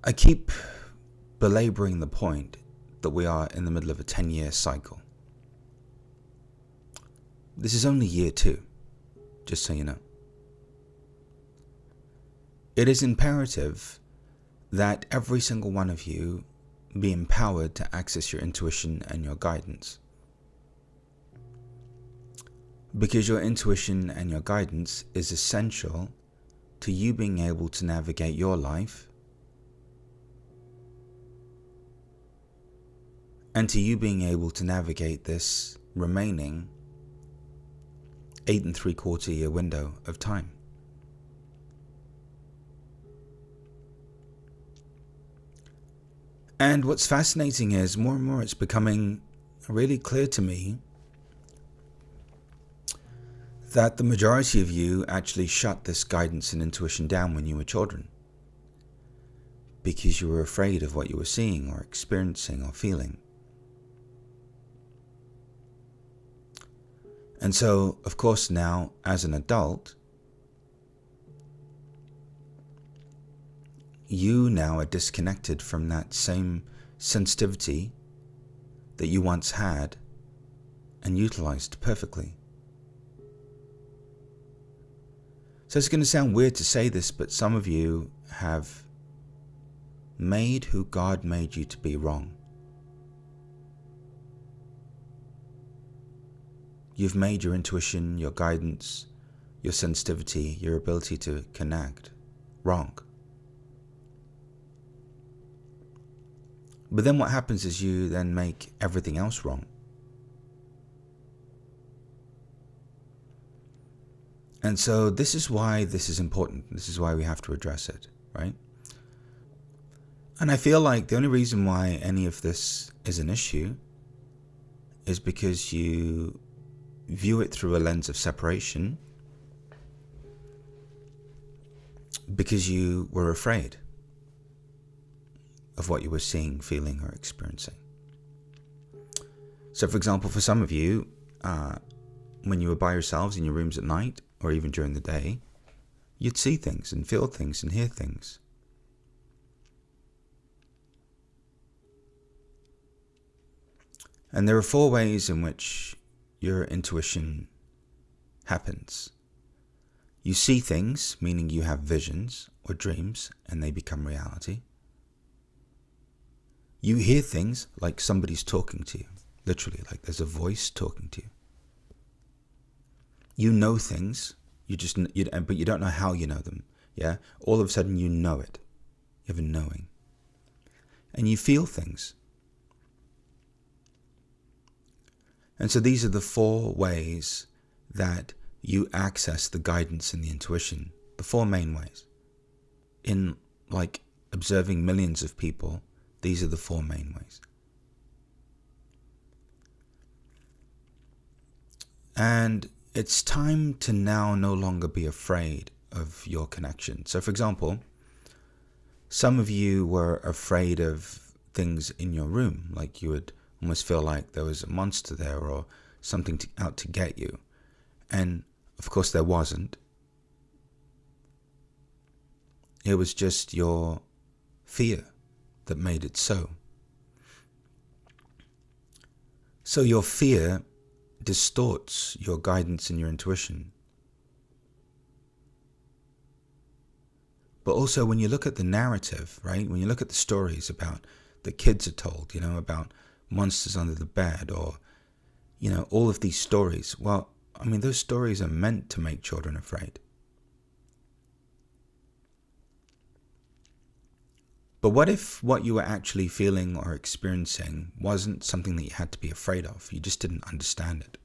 I keep belaboring the point that we are in the middle of a 10-year cycle. This is only year 2, just so you know. It is imperative that every single one of you be empowered to access your intuition and your guidance. Because your intuition and your guidance is essential to you being able to navigate your life and to you being able to navigate this remaining 8 3/4 year window of time. And what's fascinating is more and more it's becoming really clear to me that the majority of you actually shut this guidance and intuition down when you were children because you were afraid of what you were seeing or experiencing or feeling. And so, of course, now as an adult, you now are disconnected from that same sensitivity that you once had and utilized perfectly. So it's going to sound weird to say this, but some of you have made who God made you to be wrong. You've made your intuition, your guidance, your sensitivity, your ability to connect wrong. But then what happens is you then make everything else wrong. And so this is why this is important. This is why we have to address it, right? And I feel like the only reason why any of this is an issue is because you view it through a lens of separation because you were afraid of what you were seeing, feeling, or experiencing. So for example, for some of you, when you were by yourselves in your rooms at night, or even during the day, you'd see things and feel things and hear things. And there are 4 ways in which your intuition happens. You see things, meaning you have visions or dreams, and they become reality. You hear things like somebody's talking to you, literally, like there's a voice talking to you. You know things, but you don't know how you know them. Yeah, all of a sudden you know it. You have a knowing, and you feel things. And so these are the 4 ways that you access the guidance and the intuition. The 4 main ways. In like observing millions of people, these are the 4 main ways. And it's time to now no longer be afraid of your connection. So for example, some of you were afraid of things in your room, like you would almost feel like there was a monster there or something out to get you. And of course there wasn't. It was just your fear that made it so. So your fear distorts your guidance and your intuition. But also when you look at the narrative, right? When you look at the stories about the kids are told, about monsters under the bed or, all of these stories. Well, I mean, those stories are meant to make children afraid. But what if what you were actually feeling or experiencing wasn't something that you had to be afraid of? You just didn't understand it.